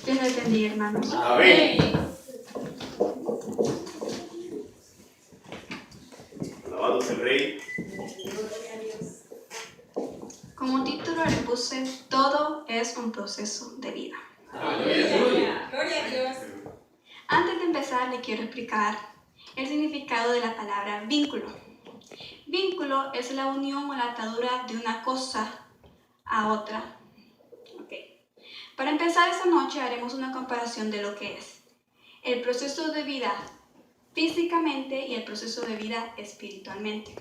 Dios les bendiga, hermanos. Amén. Alabado sea el Rey. Como título le puse, todo es un proceso de vida. Aleluya. Gloria a Dios. Antes de empezar, le quiero explicar el significado de la palabra vínculo. Vínculo es la unión o la atadura de una cosa a otra. Para empezar esta noche haremos una comparación de lo que es el proceso de vida físicamente y el proceso de vida espiritualmente.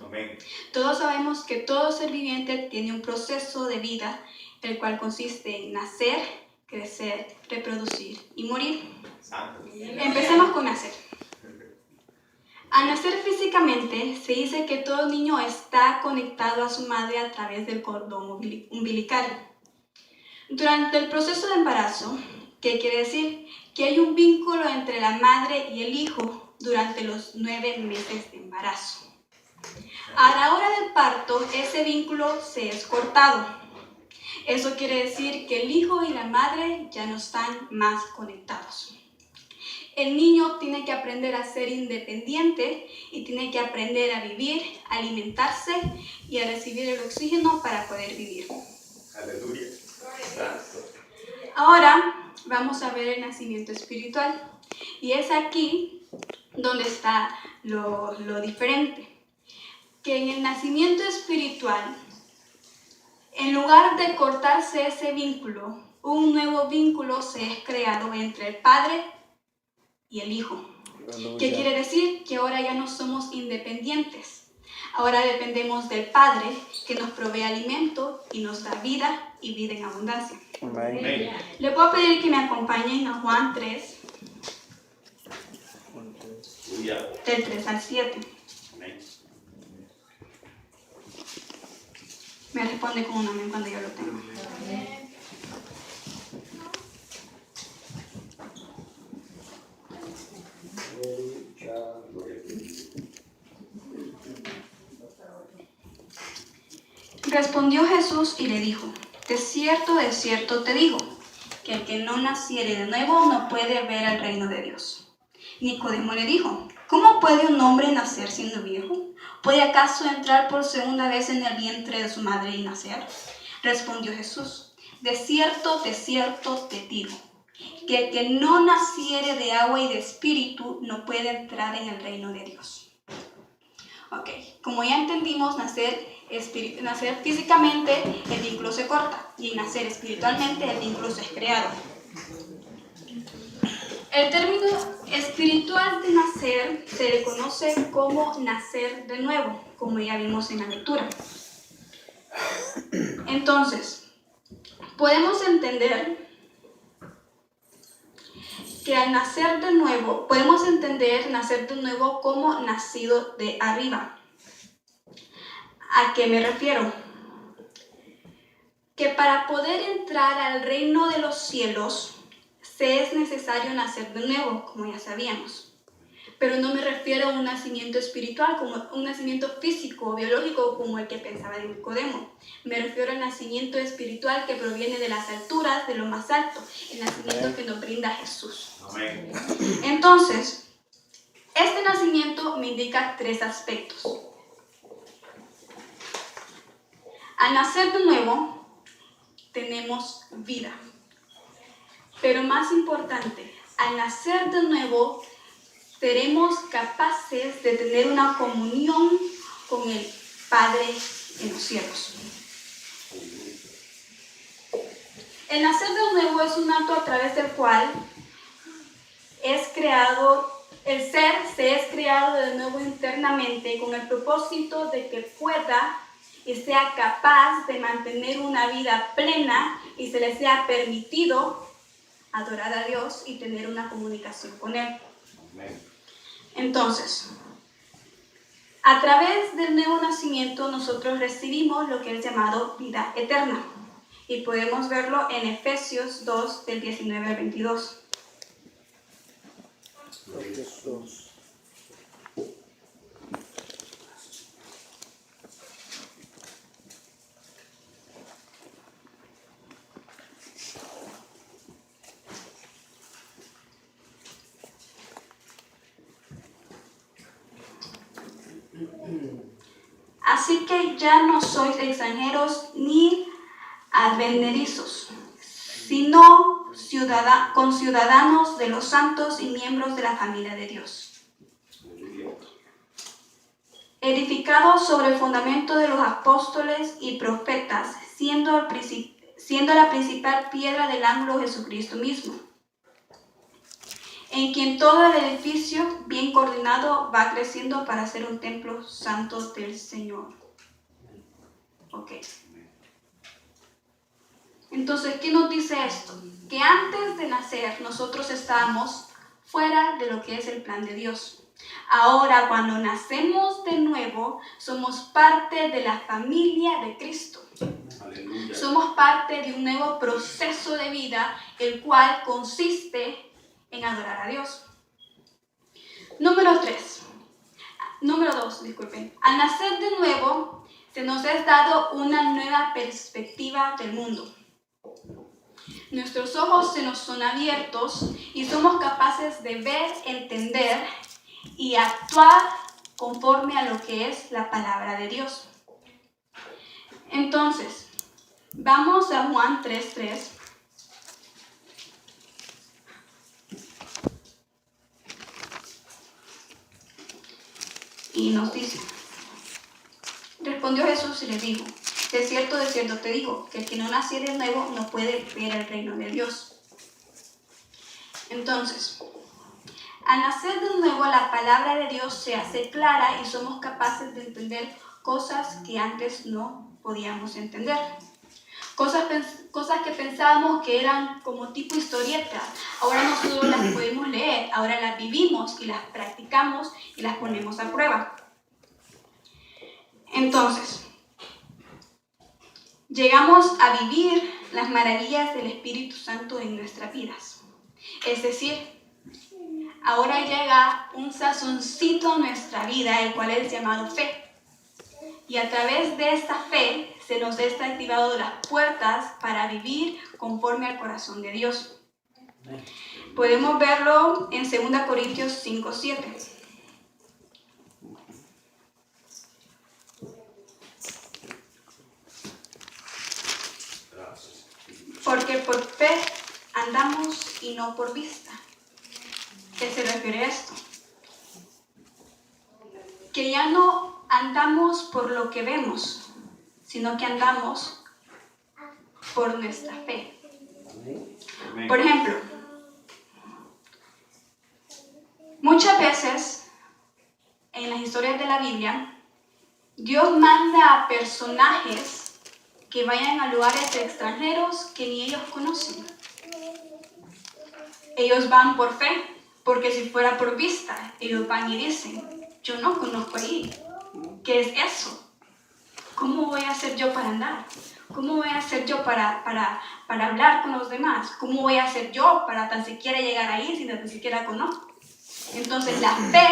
Amén. Todos sabemos que todo ser viviente tiene un proceso de vida, el cual consiste en nacer, crecer, reproducir y morir. Santo. Empecemos con nacer. Al nacer físicamente, se dice que todo niño está conectado a su madre a través del cordón umbilical. Durante el proceso de embarazo, ¿qué quiere decir? Que hay un vínculo entre la madre y el hijo durante los 9 meses de embarazo. A la hora del parto, ese vínculo se es cortado. Eso quiere decir que el hijo y la madre ya no están más conectados. El niño tiene que aprender a ser independiente y tiene que aprender a vivir, a alimentarse y a recibir el oxígeno para poder vivir. Aleluya. Santo. Ahora vamos a ver el nacimiento espiritual. Y es aquí donde está lo diferente. Que en el nacimiento espiritual, en lugar de cortarse ese vínculo, un nuevo vínculo se es creado entre el Padre y el Hijo. Aleluya. ¿Qué quiere decir? Que ahora ya no somos independientes. Ahora dependemos del Padre, que nos provee alimento y nos da vida y vida en abundancia. Amén. Amén. Le puedo pedir que me acompañen a Juan 3, Aleluya. del 3 al 7. Amén. Me responde con un amén cuando yo lo tenga. Respondió Jesús y le dijo: de cierto te digo, que el que no naciere de nuevo no puede ver el reino de Dios. Nicodemo le dijo: ¿cómo puede un hombre nacer siendo viejo? ¿Puede acaso entrar por segunda vez en el vientre de su madre y nacer? Respondió Jesús: de cierto te digo, que el que no naciere de agua y de espíritu no puede entrar en el reino de Dios. Ok, como ya entendimos, nacer físicamente, el vínculo se corta, y nacer espiritualmente, el vínculo se es creado. El término espiritual de nacer se le conoce como nacer de nuevo, como ya vimos en la lectura. Entonces, podemos entender que al nacer de nuevo, podemos entender nacer de nuevo como nacido de arriba. ¿A qué me refiero? Que para poder entrar al reino de los cielos, se es necesario nacer de nuevo, como ya sabíamos. Pero no me refiero a un nacimiento espiritual, como un nacimiento físico o biológico como el que pensaba Nicodemo. Me refiero al nacimiento espiritual que proviene de las alturas, de lo más alto, el nacimiento que nos brinda Jesús. Amén. Entonces, este nacimiento me indica 3 aspectos. Al nacer de nuevo, tenemos vida. Pero más importante, al nacer de nuevo, seremos capaces de tener una comunión con el Padre en los cielos. El nacer de nuevo es un acto a través del cual el ser se es creado de nuevo internamente con el propósito de que pueda y sea capaz de mantener una vida plena y se le sea permitido adorar a Dios y tener una comunicación con Él. Amén. Entonces, a través del nuevo nacimiento nosotros recibimos lo que es llamado vida eterna. Y podemos verlo en Efesios 2, del 19 al 22. Jesús. Así que ya no sois extranjeros ni advenedizos, sino conciudadanos de los santos y miembros de la familia de Dios, edificados sobre el fundamento de los apóstoles y profetas, siendo la principal piedra del ángulo Jesucristo mismo, en quien todo el edificio, bien coordinado, va creciendo para ser un templo santo del Señor. Ok. Entonces, ¿qué nos dice esto? Que antes de nacer nosotros estábamos fuera de lo que es el plan de Dios. Ahora, cuando nacemos de nuevo, somos parte de la familia de Cristo. Aleluya. Somos parte de un nuevo proceso de vida, el cual consiste en adorar a Dios. Número 2, disculpen. Al nacer de nuevo, se nos es dado una nueva perspectiva del mundo. Nuestros ojos se nos son abiertos y somos capaces de ver, entender y actuar conforme a lo que es la palabra de Dios. Entonces, vamos a Juan 3:3. Y nos dice: respondió Jesús y le dijo: de cierto te digo, que el que no naciere de nuevo no puede ver el reino de Dios. Entonces, al nacer de nuevo, la palabra de Dios se hace clara y somos capaces de entender cosas que antes no podíamos entender. Cosas que pensábamos que eran como tipo historieta, ahora nosotros las podemos leer, ahora las vivimos y las practicamos y las ponemos a prueba. Entonces, llegamos a vivir las maravillas del Espíritu Santo en nuestras vidas. Es decir, ahora llega un sazoncito a nuestra vida, el cual es llamado fe. Y a través de esta fe se nos está activado las puertas para vivir conforme al corazón de Dios. Podemos verlo en 2 Corintios 5:7. Porque por fe andamos y no por vista. ¿Qué se refiere a esto? Que ya no andamos por lo que vemos, sino que andamos por nuestra fe. Por ejemplo, muchas veces en las historias de la Biblia, Dios manda a personajes que vayan a lugares extranjeros que ni ellos conocen. Ellos van por fe, porque si fuera por vista, ellos van y dicen: yo no conozco ahí. ¿Qué es eso? ¿Cómo voy a hacer yo para andar? ¿Cómo voy a hacer yo para hablar con los demás? ¿Cómo voy a hacer yo para tan siquiera llegar ahí si tan siquiera conozco? Entonces la fe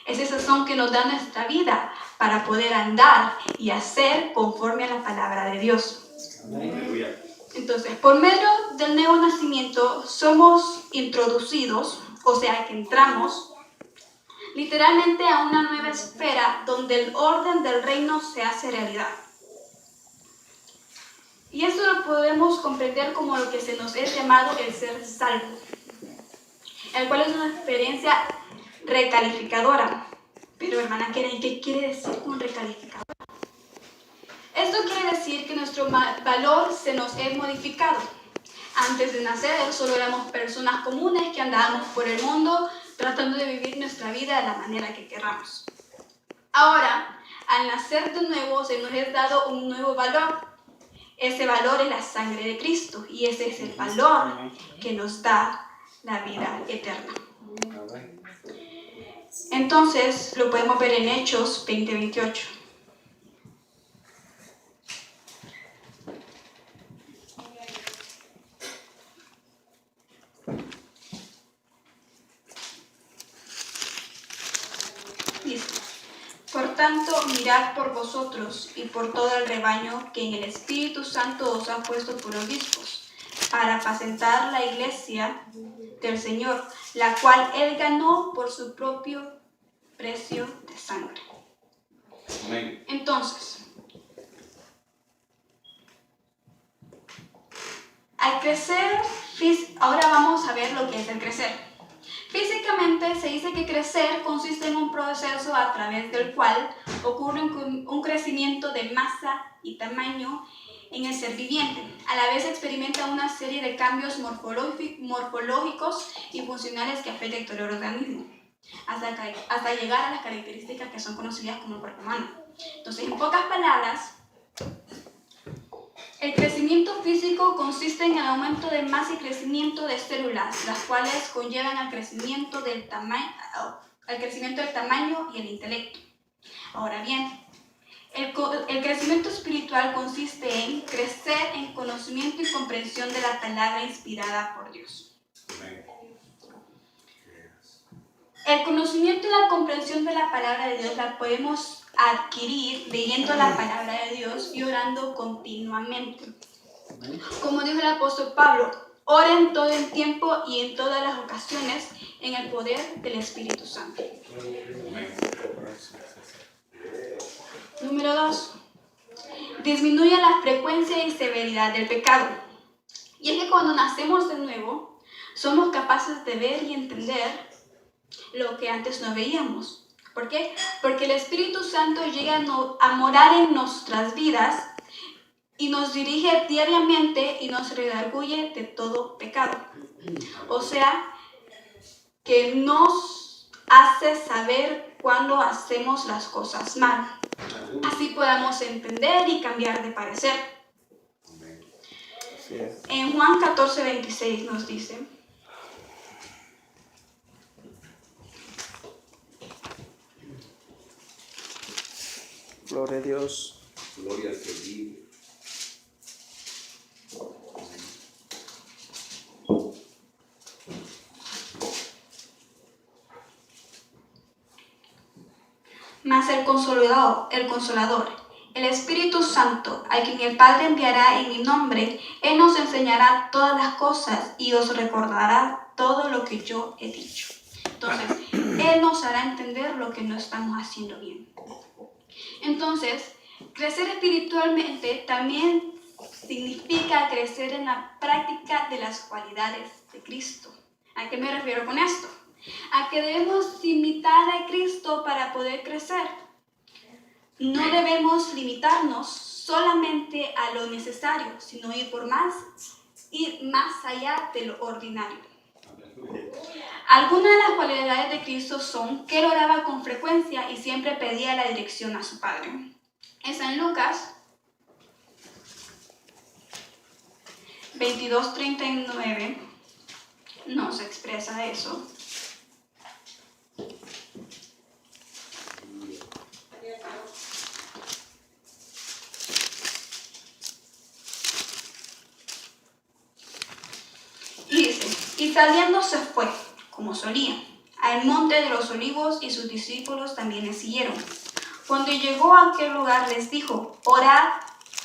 es ese sazón que nos da nuestra vida para poder andar y hacer conforme a la palabra de Dios. Aleluya. Entonces, por medio del nuevo nacimiento somos introducidos, o sea que entramos literalmente a una nueva esfera donde el orden del reino se hace realidad. Y esto lo podemos comprender como lo que se nos es llamado el ser salvo, el cual es una experiencia recalificadora. Pero hermana Keren, ¿qué quiere decir con recalificadora? Esto quiere decir que nuestro valor se nos es modificado. Antes de nacer solo éramos personas comunes que andábamos por el mundo tratando de vivir nuestra vida de la manera que querramos. Ahora, al nacer de nuevo se nos es dado un nuevo valor. Ese valor es la sangre de Cristo y ese es el valor que nos da la vida eterna. Entonces, lo podemos ver en Hechos 20:28. Dice: por tanto, mirad por vosotros y por todo el rebaño que en el Espíritu Santo os ha puesto por obispos, para apacentar la iglesia del Señor, la cual Él ganó por su propio precio de sangre. Amén. Entonces, al crecer, ahora vamos a ver lo que es el crecer. Físicamente se dice que crecer consiste en un proceso a través del cual ocurre un crecimiento de masa y tamaño en el ser viviente. A la vez experimenta una serie de cambios morfológicos y funcionales que afectan todo el organismo, hasta llegar a las características que son conocidas como el cuerpo humano. Entonces, en pocas palabras, el crecimiento físico consiste en el aumento de masa y crecimiento de células, las cuales conllevan al crecimiento del tamaño y el intelecto. Ahora bien, el crecimiento espiritual consiste en crecer en conocimiento y comprensión de la palabra inspirada por Dios. Amén. El conocimiento y la comprensión de la palabra de Dios la podemos adquirir leyendo la palabra de Dios y orando continuamente. Como dijo el apóstol Pablo, oren todo el tiempo y en todas las ocasiones en el poder del Espíritu Santo. Número 2. Disminuye la frecuencia y severidad del pecado. Y es que cuando nacemos de nuevo, somos capaces de ver y entender lo que antes no veíamos. ¿Por qué? Porque el Espíritu Santo llega a morar en nuestras vidas y nos dirige diariamente y nos redarguye de todo pecado. O sea, que nos hace saber cuando hacemos las cosas mal. Así podamos entender y cambiar de parecer. En Juan 14:26 nos dice: Gloria a Dios. Gloria al que vive. Mas el Consolador, el Espíritu Santo, a quien el Padre enviará en mi nombre, Él nos enseñará todas las cosas y os recordará todo lo que yo he dicho. Entonces, Él nos hará entender lo que no estamos haciendo bien. Entonces, crecer espiritualmente también significa crecer en la práctica de las cualidades de Cristo. ¿A qué me refiero con esto? A que debemos imitar a Cristo para poder crecer. No debemos limitarnos solamente a lo necesario, sino ir más allá de lo ordinario. Algunas de las cualidades de Cristo son que Él oraba con frecuencia y siempre pedía la dirección a su Padre. En San Lucas 22:39 nos expresa eso. Y dice: y saliendo se fue, como solía, al monte de los olivos, y sus discípulos también le siguieron. Cuando llegó a aquel lugar les dijo: orad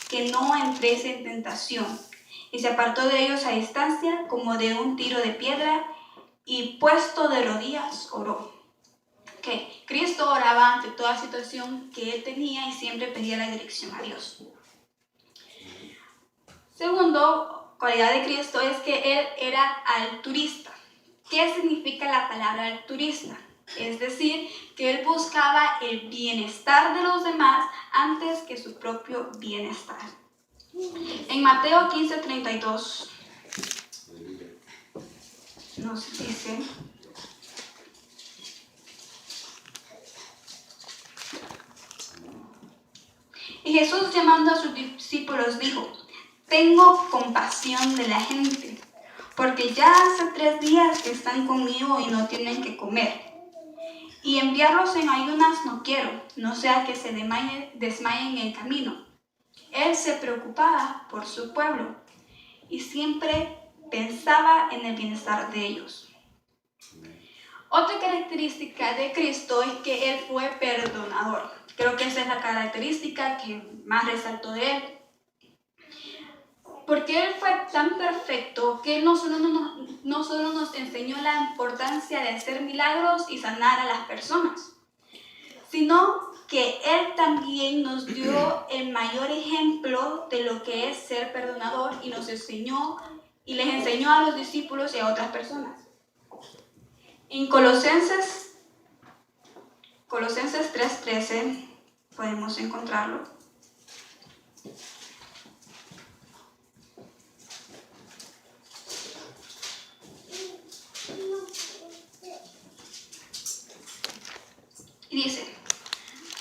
que no entréis en tentación. Y se apartó de ellos a distancia, como de un tiro de piedra, y puesto de rodillas oró. Que Cristo oraba ante toda situación que él tenía y siempre pedía la dirección a Dios. Segundo cualidad de Cristo es que él era altruista. ¿Qué significa la palabra altruista? Es decir, que él buscaba el bienestar de los demás antes que su propio bienestar. En Mateo 15:32 nos dice: y Jesús, llamando a sus discípulos, dijo: tengo compasión de la gente, porque ya hace 3 días que están conmigo y no tienen que comer. Y enviarlos en ayunas no quiero, no sea que se desmayen en el camino. Él se preocupaba por su pueblo y siempre pensaba en el bienestar de ellos. Otra característica de Cristo es que Él fue perdonador. Creo que esa es la característica que más resaltó de Él. Porque Él fue tan perfecto que Él no solo nos enseñó la importancia de hacer milagros y sanar a las personas, sino que Él también nos dio el mayor ejemplo de lo que es ser perdonador y nos enseñó y les enseñó a los discípulos y a otras personas. En Colosenses 3:13 podemos encontrarlo. Y dice,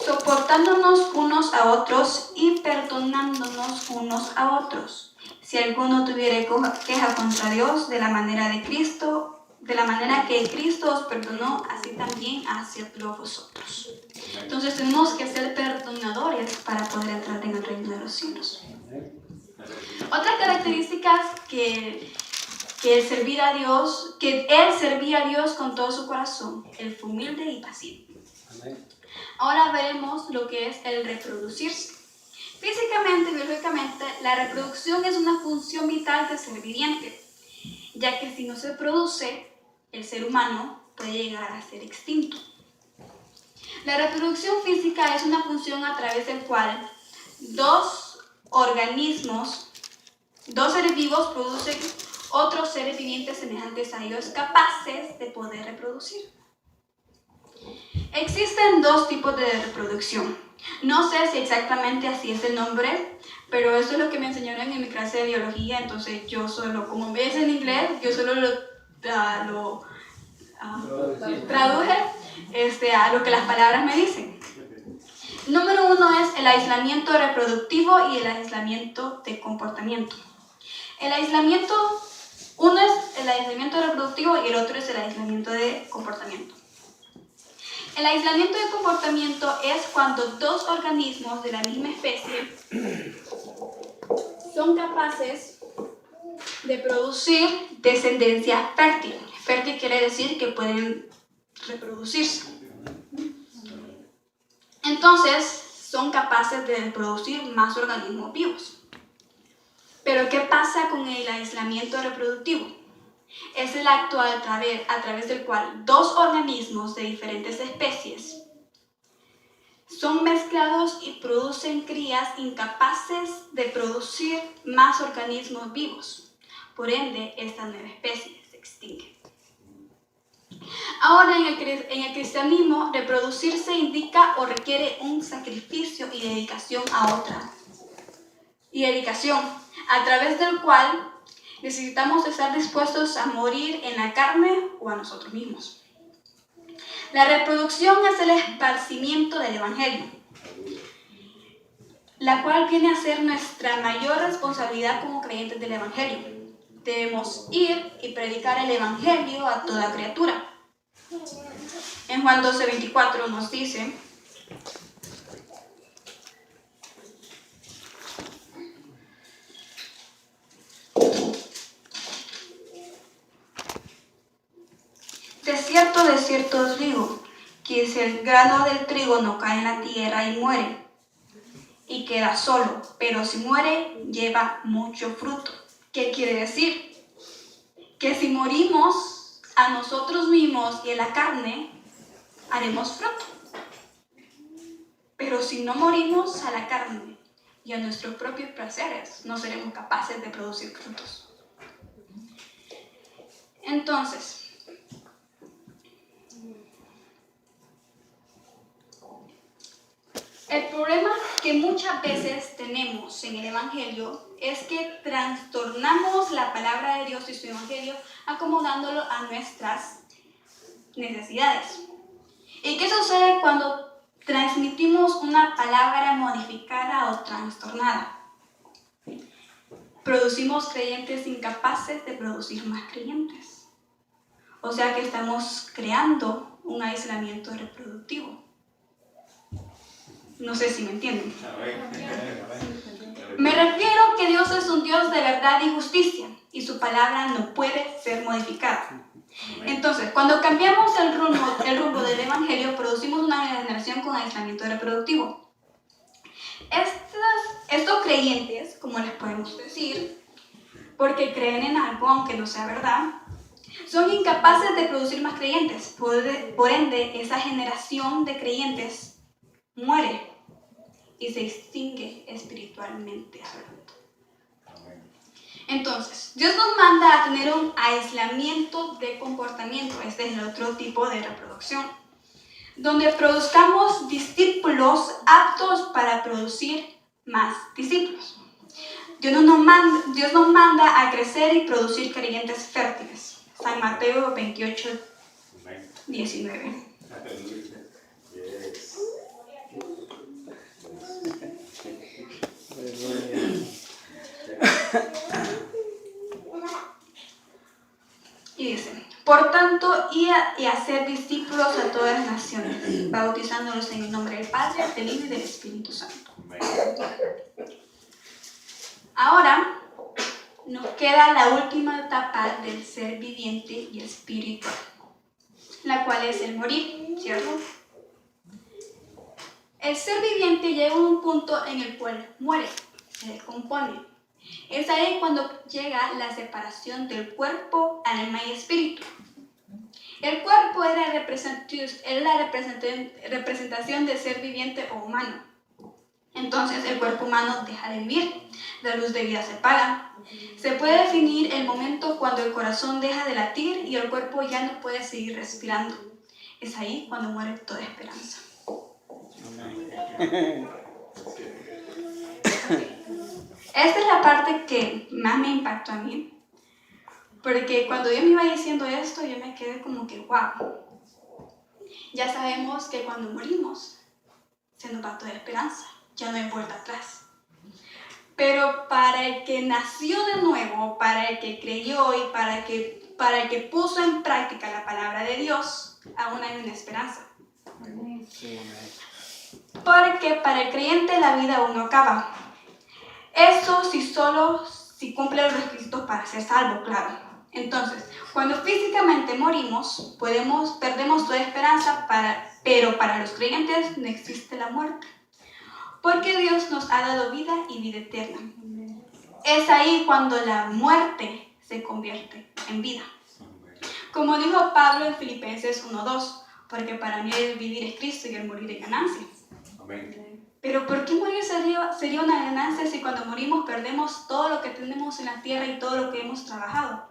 soportándonos unos a otros y perdonándonos unos a otros. Si alguno tuviere queja contra Dios, de la manera que Cristo os perdonó, así también hacedlo vosotros. Entonces tenemos que ser perdonadores para poder entrar en el reino de los cielos. Otras características que él servía a Dios con todo su corazón, él fue humilde y pasivo. Ahora veremos lo que es el reproducirse. Físicamente y biológicamente, la reproducción es una función vital del ser viviente, ya que si no se produce, el ser humano puede llegar a ser extinto. La reproducción física es una función a través del cual dos seres vivos producen otros seres vivientes semejantes a ellos capaces de poder reproducir. Existen dos tipos de reproducción. No sé si exactamente así es el nombre, pero eso es lo que me enseñaron en mi clase de biología, entonces yo solo, como ves en inglés, yo solo lo traduje a lo que las palabras me dicen. Número 1 es el aislamiento reproductivo y el aislamiento de comportamiento. Uno es el aislamiento reproductivo y el otro es el aislamiento de comportamiento. El aislamiento de comportamiento es cuando dos organismos de la misma especie son capaces de producir descendencia fértil. Fértil quiere decir que pueden reproducirse. Entonces, son capaces de producir más organismos vivos. Pero, ¿qué pasa con el aislamiento reproductivo? Es el acto a través del cual dos organismos de diferentes especies son mezclados y producen crías incapaces de producir más organismos vivos. Por ende, esta nueva especie se extingue. Ahora, en el cristianismo, reproducirse indica o requiere un sacrificio y dedicación a otra. A través del cual necesitamos estar dispuestos a morir en la carne o a nosotros mismos. La reproducción es el esparcimiento del Evangelio, la cual viene a ser nuestra mayor responsabilidad como creyentes del Evangelio. Debemos ir y predicar el Evangelio a toda criatura. En Juan 12:24 nos dice: de cierto os digo, que si el grano del trigo no cae en la tierra y muere, y queda solo, pero si muere, lleva mucho fruto. ¿Qué quiere decir? Que si morimos a nosotros mismos y en la carne, haremos fruto. Pero si no morimos a la carne y a nuestros propios placeres, no seremos capaces de producir frutos. Entonces, el problema que muchas veces tenemos en el Evangelio es que trastornamos la palabra de Dios y su Evangelio acomodándolo a nuestras necesidades. ¿Y qué sucede cuando transmitimos una palabra modificada o trastornada? Producimos creyentes incapaces de producir más creyentes. O sea que estamos creando un aislamiento reproductivo. No sé si me entienden. Me refiero que Dios es un Dios de verdad y justicia y su palabra no puede ser modificada. Entonces, cuando cambiamos el rumbo del Evangelio, producimos una generación con aislamiento reproductivo. Estos creyentes, como les podemos decir, porque creen en algo aunque no sea verdad, son incapaces de producir más creyentes. Por ende, esa generación de creyentes muere y se extingue espiritualmente hablando. Entonces, Dios nos manda a tener un aislamiento de comportamiento. Este es el otro tipo de reproducción, donde produzcamos discípulos aptos para producir más discípulos. Dios nos manda a crecer y producir creyentes fértiles. San Mateo 28, 19. Y dice, por tanto, id y hacer discípulos a todas las naciones, bautizándolos en el nombre del Padre, del Hijo y del Espíritu Santo. Ahora nos queda la última etapa del ser viviente y espiritual, la cual es el morir, ¿cierto? El ser viviente llega a un punto en el cual muere, se descompone. Es ahí cuando llega la separación del cuerpo, alma y espíritu. El cuerpo es la representación del ser viviente o humano. Entonces el cuerpo humano deja de vivir, la luz de vida se apaga. Se puede definir el momento cuando el corazón deja de latir y el cuerpo ya no puede seguir respirando. Es ahí cuando muere toda esperanza. Esta es la parte que más me impactó a mí, porque cuando Dios me iba diciendo esto, yo me quedé como que, wow, ya sabemos que cuando morimos se nos va toda esperanza, ya no hay vuelta atrás. Pero para el que nació de nuevo, para el que creyó y para el que puso en práctica la palabra de Dios, aún hay una esperanza. Porque para el creyente la vida aún no acaba. Eso si cumple los requisitos para ser salvo, claro. Entonces, cuando físicamente morimos, perdemos toda esperanza, pero para los creyentes no existe la muerte. Porque Dios nos ha dado vida y vida eterna. Es ahí cuando la muerte se convierte en vida. Como dijo Pablo en Filipenses 1:2, porque para mí el vivir es Cristo y el morir es ganancia. Amén. Pero ¿por qué morir sería una ganancia si cuando morimos perdemos todo lo que tenemos en la tierra y todo lo que hemos trabajado?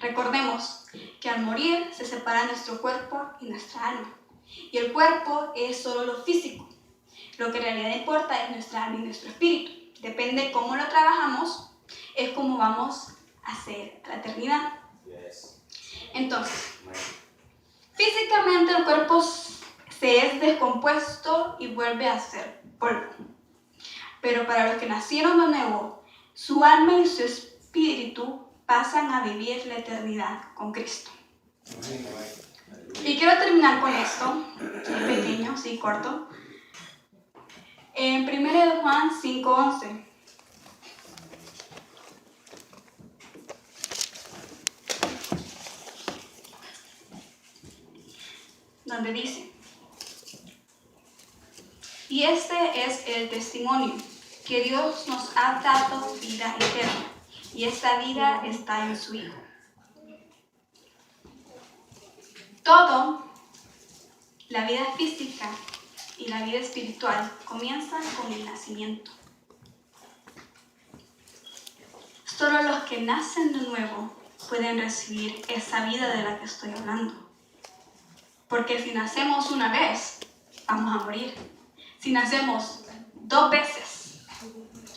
Recordemos que al morir se separa nuestro cuerpo y nuestra alma. Y el cuerpo es solo lo físico. Lo que en realidad importa es nuestra alma y nuestro espíritu. Depende cómo lo trabajamos, es como vamos a hacer la eternidad. Entonces, físicamente el cuerpo se es descompuesto y vuelve a ser polvo. Pero para los que nacieron de nuevo, su alma y su espíritu pasan a vivir la eternidad con Cristo. Y quiero terminar con esto, pequeño, sí, corto. En 1 Juan 5:11. Donde dice: y este es el testimonio, que Dios nos ha dado vida eterna, y esta vida está en su Hijo. Todo, la vida física y la vida espiritual, comienzan con el nacimiento. Solo los que nacen de nuevo pueden recibir esa vida de la que estoy hablando. Porque si nacemos una vez, vamos a morir. Si nacemos 2 veces,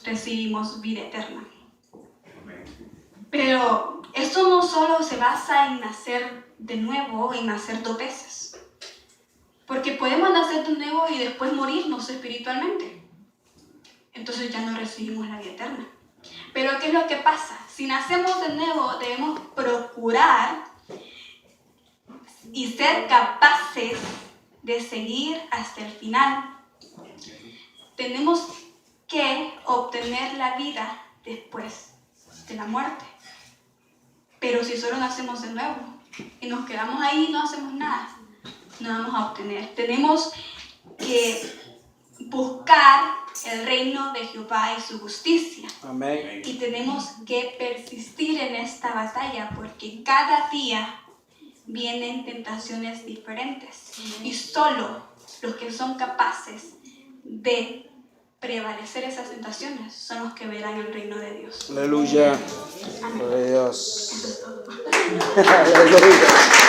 recibimos vida eterna. Pero esto no solo se basa en nacer de nuevo, en nacer 2 veces. Porque podemos nacer de nuevo y después morirnos espiritualmente. Entonces ya no recibimos la vida eterna. Pero ¿qué es lo que pasa? Si nacemos de nuevo, debemos procurar y ser capaces de seguir hasta el final. Tenemos que obtener la vida después de la muerte. Pero si solo nacemos de nuevo y nos quedamos ahí y no hacemos nada, no vamos a obtener. Tenemos que buscar el reino de Jehová y su justicia. Amén. Y tenemos que persistir en esta batalla porque cada día vienen tentaciones diferentes. Y solo los que son capaces de prevalecer esas tentaciones son los que verán el reino de Dios. Aleluya. Amén. Gloria a Dios. Eso es todo. Aleluya.